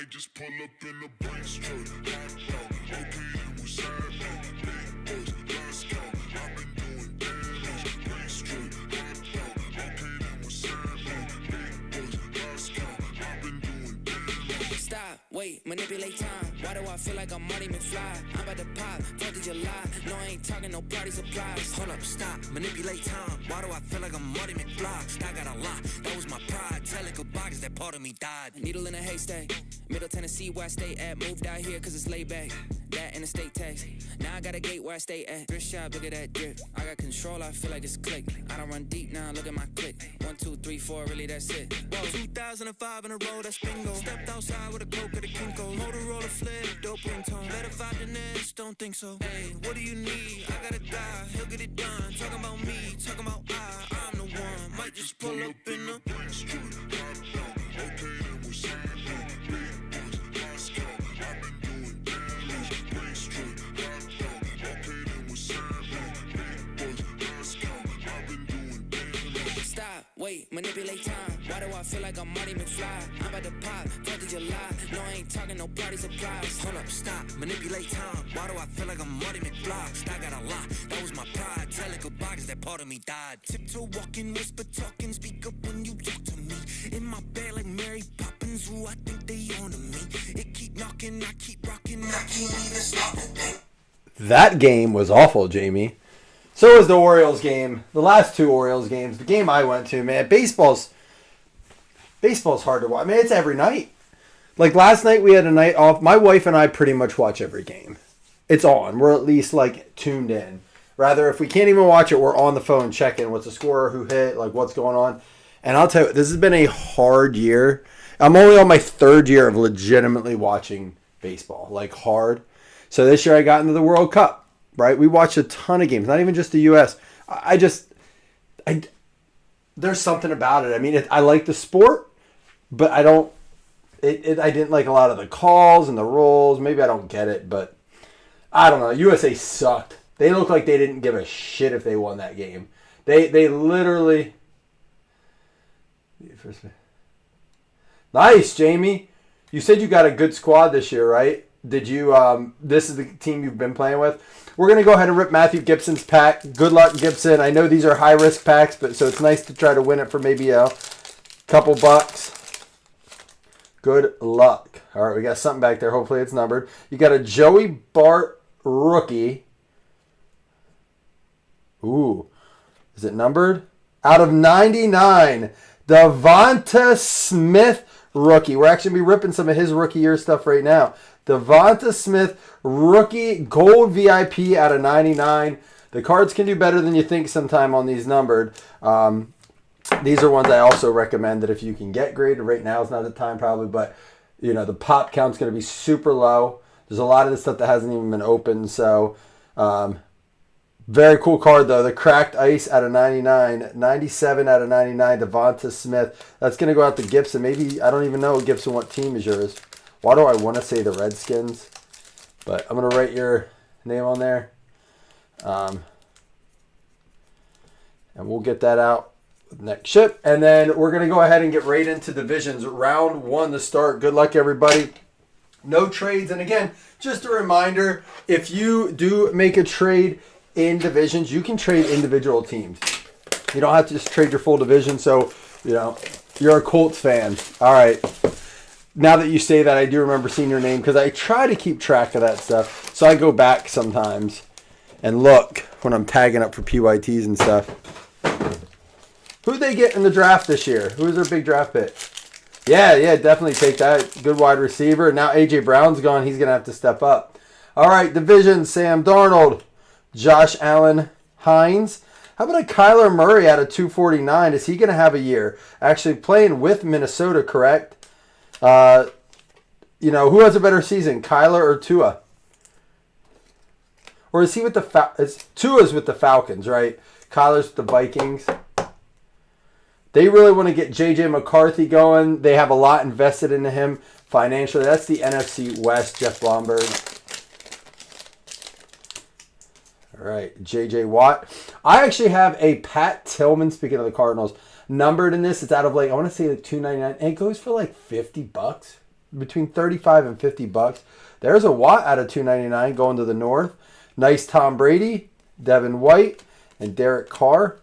might just pull up in the Brinks truck. Hop out, okay, then what's happening? Big boys, let's go. I've been doing damage. Brinks truck, hop out, okay, then what's happening? Big boys, let's go. I've been doing damage. Stop, wait, manipulate time. Why do I feel like I'm Marty McFly? I'm about to pop, 4th of July. No, I ain't talking no party supplies. Hold up, stop, manipulate time. Why do I feel like I'm Marty McFly? I got a lot, that was my pride. Tell it goodbye, cause that part of me died. Needle in a haystack. Middle Tennessee, where I stay at. Moved out here cause it's laid back. That and the state tax. Now I got a gate where I stay at. Thrift shop, look at that drip. I got control, I feel like it's click. I don't run deep now, look at my click. 1, 2, 3, 4, really that's it. Whoa, 2005 in a row, that's bingo. Stepped outside with a coke at the Kinko. Motorola flip, dope ringtone. Better find the nest, don't think so. Hey, what do you need? I got a guy, he'll get it done. Talking about me, talking about I'm the one. Might just pull up in the Brinks truck. Hop out, okay, then what's happening? Big boys, let's go. I've been doing damage. Brinks truck. Hop out, okay, then what's happening? Big boys, let's go. I've been doing damage. Stop, wait, manipulate time. Why do I feel like I'm Marty McFly? I'm about to pop, 4th of July. No, I ain't talking no party supplies. Hold up, stop, manipulate time. Why do I feel like I'm Marty McFly? I got a lot, that was my pride. Tell it goodbye, cause that part of me died. Tiptoe walking, whisper talking, speak up when you talk to me. In my bed like Mary Poppins, ooh, I think they on to me. It keep knocking, I keep rocking, I can't even stop it. That game was awful, Jamie. So was the Orioles game. The last 2 Orioles games. The game I went to, man. Baseball's hard to watch. I mean, it's every night. Like last night we had a night off. My wife and I pretty much watch every game. It's on. We're at least like tuned in. Rather, if we can't even watch it, we're on the phone checking what's the score, who hit, like what's going on. And I'll tell you, this has been a hard year. I'm only on my 3rd year of legitimately watching baseball, like hard. So this year I got into the World Cup, right? We watched a ton of games, not even just the U.S. There's something about it. I mean, I like the sport, but I don't. I didn't like a lot of the calls and the rules. Maybe I don't get it, but I don't know. USA sucked. They looked like they didn't give a shit if they won that game. They literally. Nice, Jamie. You said you got a good squad this year, right? Did you? This is the team you've been playing with. We're going to go ahead and rip Matthew Gibson's pack. Good luck, Gibson. I know these are high-risk packs, but so it's nice to try to win it for maybe a couple bucks. Good luck. All right, we got something back there. Hopefully it's numbered. You got a Joey Bart rookie. Ooh. Is it numbered? Out of 99, Devonta Smith rookie. We're actually going to be ripping some of his rookie year stuff right now. Devonta Smith rookie gold VIP out of 99. The cards can do better than you think sometime on these numbered. These are ones I also recommend that if you can get graded. Right now is not the time probably, but you know the pop count's going to be super low. There's a lot of this stuff that hasn't even been opened, so very cool card though. The cracked ice out of 99, 97 out of 99. Devonta Smith. That's going to go out to Gibson. Maybe I don't even know Gibson what team is yours. Why do I want to say the Redskins? But I'm going to write your name on there. And we'll get that out next ship. And then we're going to go ahead and get right into divisions. Round 1 to start. Good luck, everybody. No trades. And again, just a reminder, if you do make a trade in divisions, you can trade individual teams. You don't have to just trade your full division. So, you know, you're a Colts fan. All right. Now that you say that, I do remember seeing your name because I try to keep track of that stuff. So I go back sometimes and look when I'm tagging up for PYTs and stuff. Who'd they get in the draft this year? Who was their big draft pick? Yeah, definitely take that. Good wide receiver. Now A.J. Brown's gone. He's going to have to step up. All right, division, Sam Darnold, Josh Allen, Hines. How about a Kyler Murray out of 249? Is he going to have a year? Actually playing with Minnesota, correct? You know, who has a better season, Kyler or Tua? Or is he with the Tua's with the Falcons, right? Kyler's with the Vikings. They really want to get J.J. McCarthy going. They have a lot invested into him financially. That's the NFC West, Jeff Blomberg. All right, J.J. Watt. I actually have a Pat Tillman, speaking of the Cardinals, numbered in this. It's out of like, I want to say like $2.99. And it goes for like $50. between 35 and 50 bucks. There's a Watt out of 299 going to the North. Nice Tom Brady, Devin White, and Derek Carr.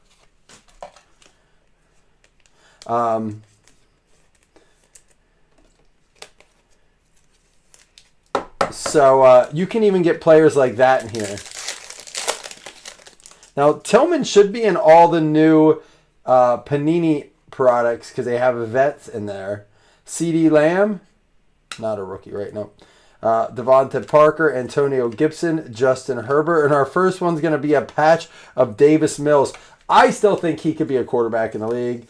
So you can even get players like that in here. Now, Tillman should be in all the new Panini products because they have vets in there. CeeDee Lamb, not a rookie, right? No. Devontae Parker, Antonio Gibson, Justin Herbert. And our first one's going to be a patch of Davis Mills. I still think he could be a quarterback in the league.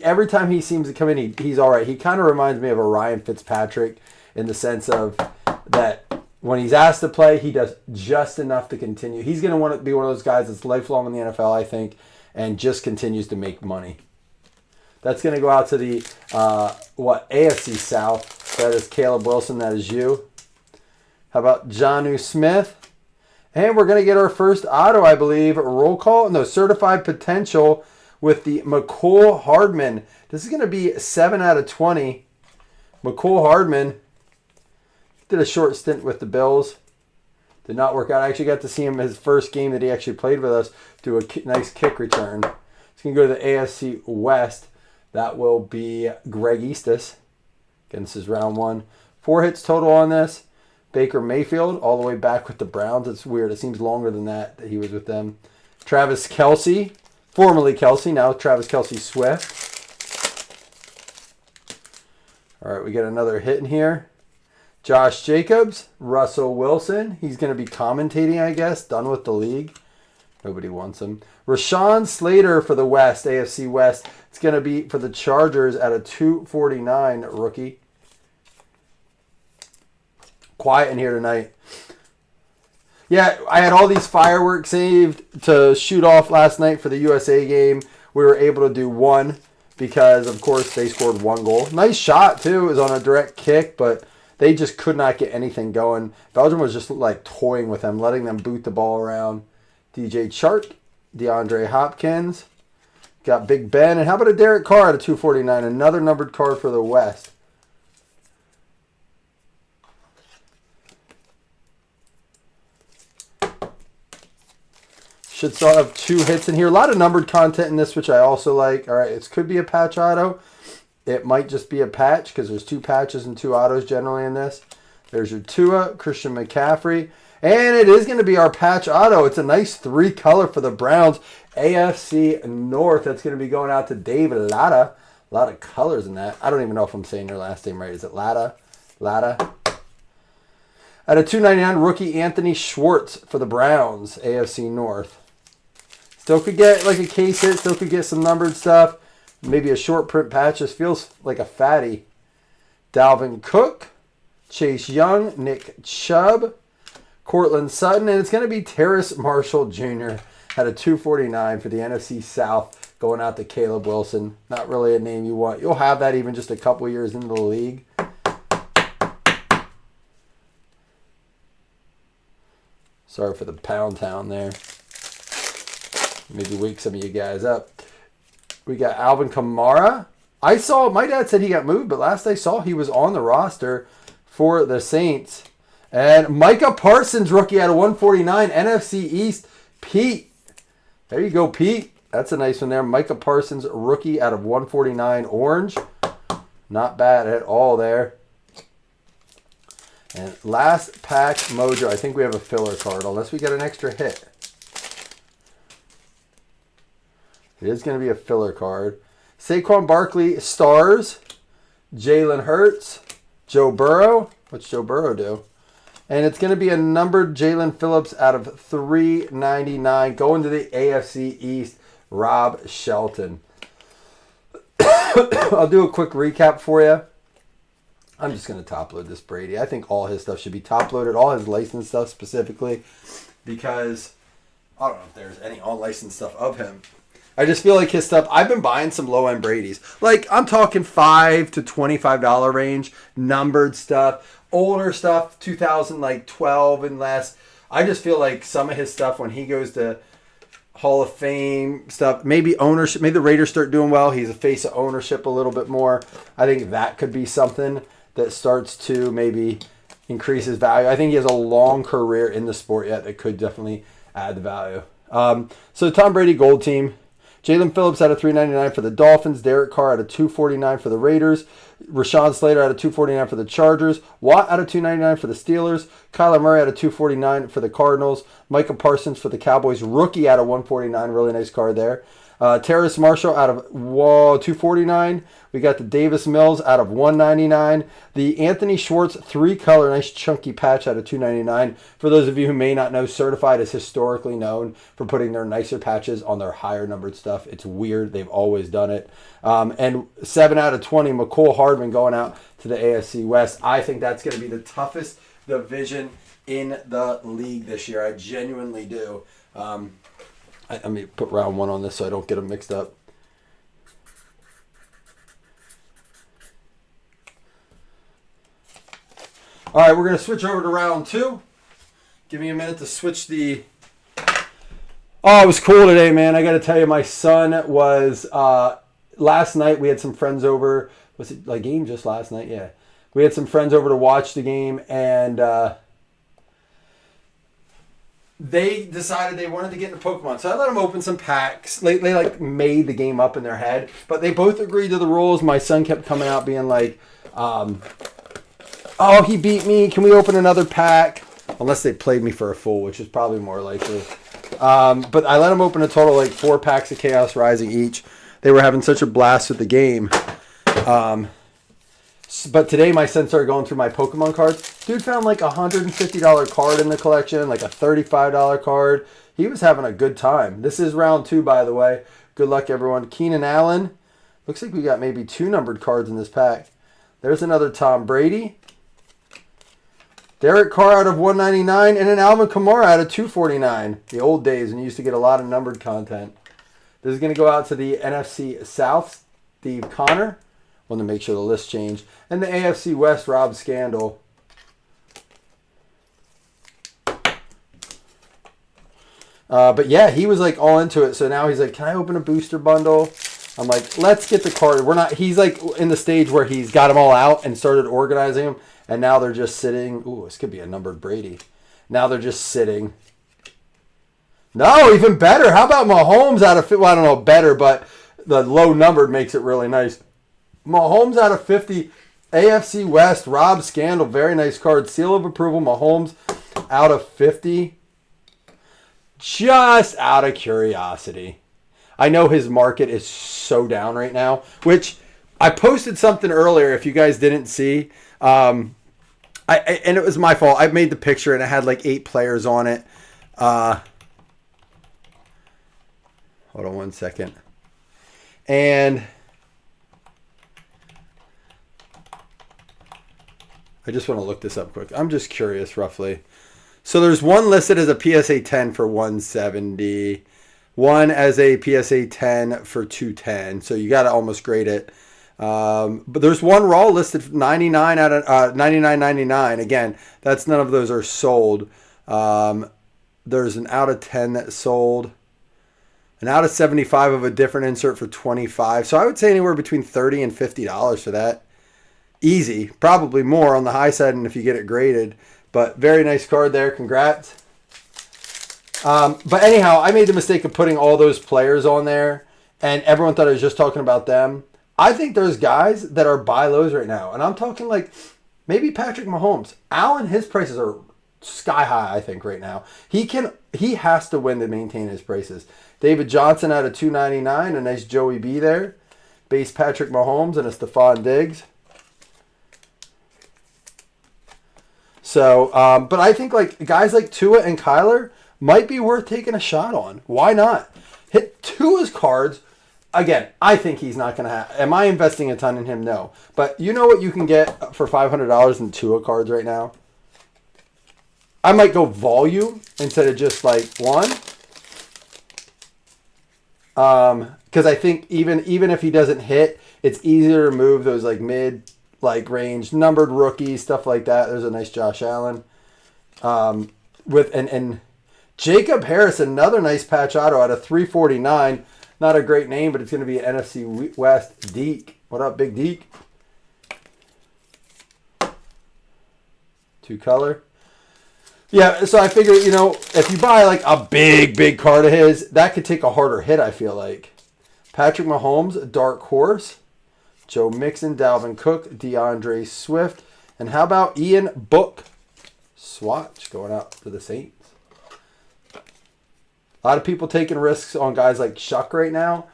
Every time he seems to come in, he's all right. He kind of reminds me of a Ryan Fitzpatrick in the sense of that when he's asked to play, he does just enough to continue. He's going to want to be one of those guys that's lifelong in the NFL, I think, and just continues to make money. That's going to go out to the, AFC South. That is Caleb Wilson. That is you. How about Jonnu Smith? And we're going to get our first auto, I believe. Roll call? No, certified potential with the McCole Hardman. This is going to be 7 out of 20. McCole Hardman did a short stint with the Bills. Did not work out. I actually got to see him his first game that he actually played with us do a nice kick return. He's going to go to the AFC West. That will be Greg Eastus. Again, this is round 1. 4 hits total on this. Baker Mayfield all the way back with the Browns. It's weird. It seems longer than that he was with them. Travis Kelce, formerly Kelce, now Travis Kelce Swift. All right, we got another hit in here. Josh Jacobs, Russell Wilson. He's going to be commentating, I guess. Done with the league. Nobody wants him. Rashawn Slater for the West, AFC West. It's going to be for the Chargers at a 249 rookie. Quiet in here tonight. Yeah, I had all these fireworks saved to shoot off last night for the USA game. We were able to do one because, of course, they scored 1 goal. Nice shot, too. It was on a direct kick, but they just could not get anything going. Belgium was just like toying with them, letting them boot the ball around. DJ Chark, DeAndre Hopkins. Got Big Ben. And how about a Derek Carr at a 249? Another numbered card for the West. Should still have 2 hits in here. A lot of numbered content in this, which I also like. All right, it could be a patch auto. It might just be a patch because there's 2 patches and 2 autos generally in this. There's your Tua, Christian McCaffrey. And it is going to be our patch auto. It's a nice 3 color for the Browns. AFC North. That's going to be going out to Dave Latta. A lot of colors in that. I don't even know if I'm saying their last name right. Is it Latta? Latta. At a 299, rookie Anthony Schwartz for the Browns. AFC North. Still could get like a case hit. Still could get some numbered stuff. Maybe a short print patch. This feels like a fatty. Dalvin Cook. Chase Young. Nick Chubb. Cortland Sutton. And it's going to be Terrace Marshall Jr. at a 249 for the NFC South. Going out to Caleb Wilson. Not really a name you want. You'll have that even just a couple years into the league. Sorry for the pound town there. Maybe wake some of you guys up. We got Alvin Kamara. My dad said he got moved, but last I saw he was on the roster for the Saints. And Micah Parsons, rookie out of 149, NFC East, Pete. There you go, Pete. That's a nice one there. Micah Parsons, rookie out of 149, orange. Not bad at all there. And last pack mojo. I think we have a filler card, unless we get an extra hit. It is going to be a filler card. Saquon Barkley, stars. Jalen Hurts. Joe Burrow. What's Joe Burrow do? And it's going to be a numbered Jalen Phillips out of 399. Going to the AFC East, Rob Shelton. I'll do a quick recap for you. I'm just going to top load this Brady. I think all his stuff should be top loaded. All his licensed stuff specifically. Because I don't know if there's any unlicensed stuff of him. I just feel like his stuff, I've been buying some low-end Brady's. Like, I'm talking $5 to $25 range, numbered stuff, older stuff, 2012 and less. I just feel like some of his stuff, when he goes to Hall of Fame stuff, maybe ownership, maybe the Raiders start doing well. He's a face of ownership a little bit more. I think that could be something that starts to maybe increase his value. I think he has a long career in the sport yet that could definitely add the value. So Tom Brady Gold Team. Jalen Phillips out of 399 for the Dolphins. Derek Carr out of 249 for the Raiders. Rashawn Slater out of 249 for the Chargers. Watt out of 299 for the Steelers. Kyler Murray out of 249 for the Cardinals. Micah Parsons for the Cowboys. Rookie out of 149. Really nice card there. Terrace Marshall out of 249. We got the Davis Mills out of 199. The Anthony Schwartz 3-color, nice chunky patch out of 299. For those of you who may not know, Certified is historically known for putting their nicer patches on their higher numbered stuff. It's weird. They've always done it. And 7 out of 20, McCole Hardman going out to the AFC West. I think that's going to be the toughest division in the league this year. I genuinely do. Let me put round 1 on this so I don't get them mixed up. All right, we're going to switch over to round 2. Give me a minute to switch the... Oh, it was cool today, man. I got to tell you, my son was... last night, we had some friends over. Was it like game just last night? Yeah. We had some friends over to watch the game, and... they decided they wanted to get into Pokemon. So I let them open some packs. They like made the game up in their head. But they both agreed to the rules. My son kept coming out being like, oh, he beat me. Can we open another pack? Unless they played me for a fool, which is probably more likely. But I let them open a total like 4 packs of Chaos Rising each. They were having such a blast with the game. But today my son started going through my Pokemon cards. Dude found like a $150 card in the collection, like a $35 card. He was having a good time. This is round 2, by the way. Good luck, everyone. Keenan Allen. Looks like we got maybe 2 numbered cards in this pack. There's another Tom Brady. Derek Carr out of 199 and an Alvin Kamara out of 249. The old days when you used to get a lot of numbered content. This is going to go out to the NFC South, Steve Connor. Want to make sure the list changed. And the AFC West, Rob Scandal. But yeah, he was like all into it. So now he's like, can I open a booster bundle? I'm like, let's get the card. He's like in the stage where he's got them all out and started organizing them. And now they're just sitting. Ooh, this could be a numbered Brady. Now they're just sitting. No, even better. How about Mahomes out of, well, I don't know, better, but the low numbered makes it really nice. Mahomes out of 50. AFC West, Rob Scandal. Very nice card. Seal of approval. Mahomes out of 50. Just out of curiosity. I know his market is so down right now, which I posted something earlier if you guys didn't see. And it was my fault. I made the picture and it had like 8 players on it. Hold on one second. And I just want to look this up quick. I'm just curious roughly. So there's one listed as a PSA 10 for 170. One as a PSA 10 for 210. So you got to almost grade it. But there's one raw listed 99 out of 99.99. Again, that's none of those are sold. There's an out of 10 that sold. An out of 75 of a different insert for 25. So I would say anywhere between $30 and $50 for that. Easy. Probably more on the high side and if you get it graded. But very nice card there. Congrats. But anyhow, I made the mistake of putting all those players on there. And everyone thought I was just talking about them. I think there's guys that are buy lows right now. And I'm talking like maybe Patrick Mahomes. Allen, his prices are sky high, I think, right now. He has to win to maintain his prices. David Johnson out of 299. A nice Joey B there. Base Patrick Mahomes and a Stephon Diggs. So, but I think like guys like Tua and Kyler might be worth taking a shot on. Why not? Hit Tua's cards. Again, I think he's not going to have... Am I investing a ton in him? No. But you know what you can get for $500 in Tua cards right now? I might go volume instead of just like one. Because I think even if he doesn't hit, it's easier to move those like mid... like range, numbered rookies, stuff like that. There's a nice Josh Allen. And Jacob Harris, another nice patch auto out of 349. Not a great name, but it's going to be NFC West. Deke. What up, Big Deke? 2 color. Yeah, so I figure, you know, if you buy like a big card of his, that could take a harder hit, I feel like. Patrick Mahomes, Dark Horse. Joe Mixon, Dalvin Cook, DeAndre Swift. And how about Ian Book? Swatch going out to the Saints. A lot of people taking risks on guys like Shuck right now.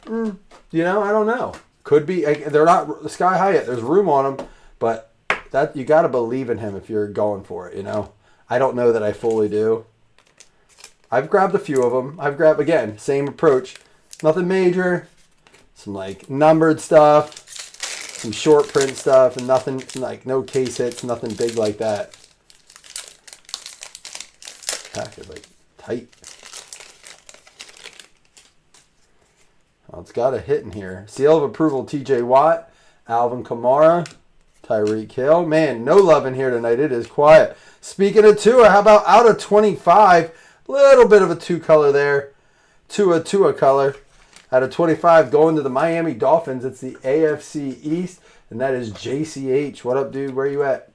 You know, I don't know. Could be. They're not sky high yet. There's room on them. But that you got to believe in him if you're going for it, you know. I don't know that I fully do. I've grabbed a few of them. I've grabbed, again, same approach. Nothing major. Some, like, numbered stuff. Some short print stuff. And nothing, like, no case hits. Nothing big like that. Pack is, like, tight. Well, it's got a hit in here. Seal of approval, TJ Watt. Alvin Kamara. Tyreek Hill. Man, no love in here tonight. It is quiet. Speaking of Tua, how about out of 25? Little bit of a 2 color there. Tua color. Out of 25, going to the Miami Dolphins. It's the AFC East, and that is JCH. What up, dude? Where you at?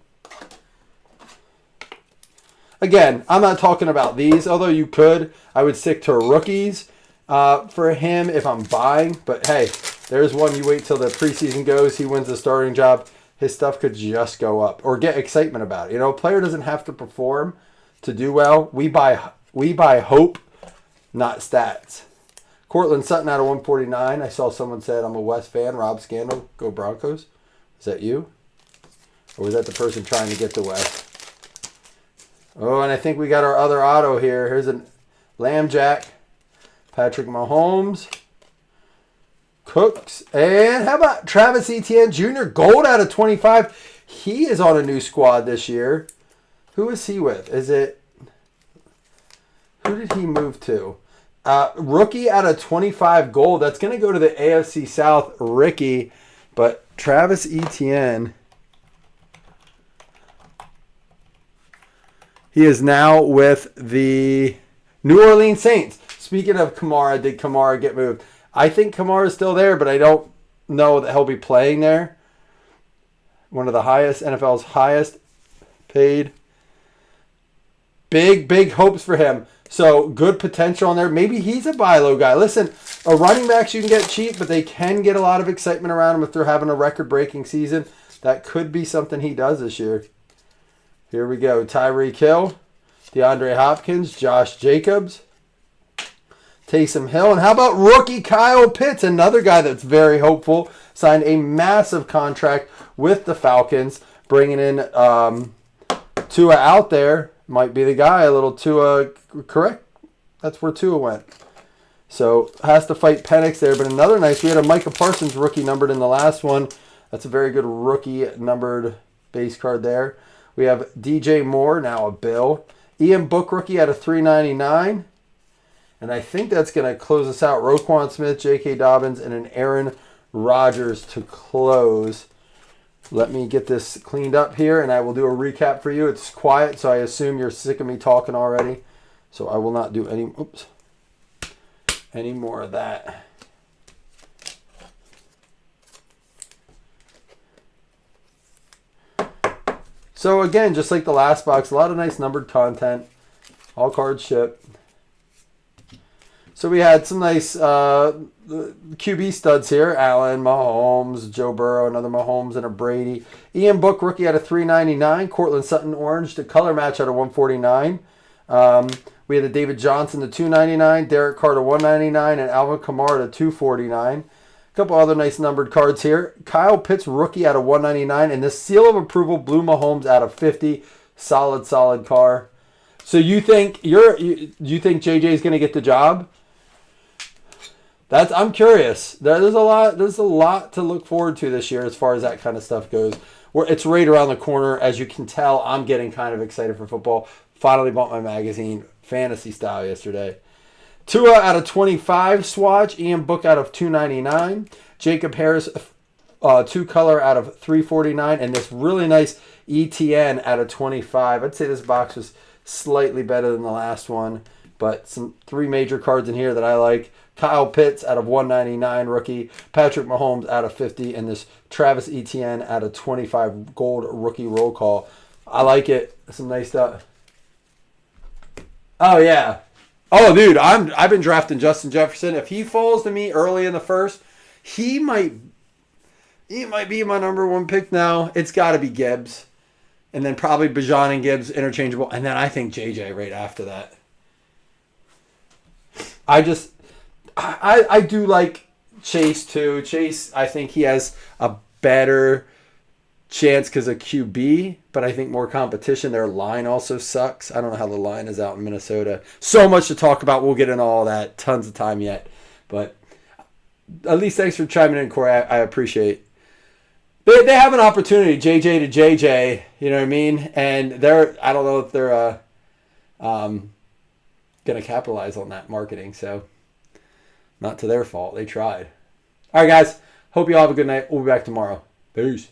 Again, I'm not talking about these, although you could. I would stick to rookies for him if I'm buying. But, hey, there's one. You wait till the preseason goes. He wins the starting job. His stuff could just go up or get excitement about it. You know, a player doesn't have to perform to do well. We buy hope, not stats. Cortland Sutton out of 149. I saw someone said, I'm a West fan. Rob Scandal, go Broncos. Is that you? Or was that the person trying to get to West? Oh, and I think we got our other auto here. Here's a Lambjack. Patrick Mahomes. Cooks. And how about Travis Etienne Jr. Gold out of 25. He is on a new squad this year. Who is he with? Who did he move to? Rookie out of 25 gold. That's going to go to the AFC South, Ricky. But Travis Etienne, he is now with the New Orleans Saints. Speaking of Kamara, did Kamara get moved? I think Kamara is still there, but I don't know that he'll be playing there. One of the highest, NFL's highest paid. Big hopes for him. So good potential on there. Maybe he's a buy low guy. Listen, a running backs you can get cheap, but they can get a lot of excitement around him if they're having a record-breaking season. That could be something he does this year. Here we go. Tyreek Hill, DeAndre Hopkins, Josh Jacobs, Taysom Hill. And how about rookie Kyle Pitts, another guy that's very hopeful. Signed a massive contract with the Falcons, bringing in Tua out there. Might be the guy. A little Tua, correct? That's where Tua went. So has to fight Penix there. But another nice, we had a Micah Parsons rookie numbered in the last one. That's a very good rookie numbered base card there. We have DJ Moore, now a Bill. Ian Book rookie out of 399. And I think that's going to close us out. Roquan Smith, J.K. Dobbins, and an Aaron Rodgers to close. Let me get this cleaned up here, and I will do a recap for you. It's quiet, so I assume you're sick of me talking already. So I will not do any more of that. So again, just like the last box, a lot of nice numbered content. All cards shipped. So we had some nice QB studs here. Allen, Mahomes, Joe Burrow, another Mahomes, and a Brady. Ian Book, rookie out of 399. Cortland Sutton, orange, the color match out of 149. We had the David Johnson to 299, Derek Carr to 199, and Alvin Kamara to 249. A couple other nice numbered cards here. Kyle Pitts, rookie out of 199, and the seal of approval, Blue Mahomes out of 50. Solid car. So you think you think JJ is going to get the job? I'm curious. There's a lot to look forward to this year as far as that kind of stuff goes. It's right around the corner. As you can tell, I'm getting kind of excited for football. Finally bought my magazine, fantasy style, yesterday. Tua out of 25 swatch. Ian Book out of 299. Jacob Harris, 2 color out of 349. And this really nice ETN out of 25. I'd say this box was slightly better than the last one. But some 3 major cards in here that I like. Kyle Pitts out of 199 rookie. Patrick Mahomes out of 50. And this Travis Etienne out of 25 gold rookie roll call. I like it. Some nice stuff. Oh yeah. Oh dude, I've been drafting Justin Jefferson. If he falls to me early in the first, he might be my number one pick now. It's got to be Gibbs, and then probably Bijan and Gibbs interchangeable, and then I think JJ right after that. I do like Chase too. Chase, I think he has a better chance because of QB, but I think more competition. Their line also sucks. I don't know how the line is out in Minnesota. So much to talk about. We'll get into all that. Tons of time yet. But at least thanks for chiming in, Corey. I appreciate it. They have an opportunity, JJ to JJ, you know what I mean? And I don't know if they're going to capitalize on that marketing, so not to their fault. They tried. All right, guys. Hope you all have a good night. We'll be back tomorrow. Peace.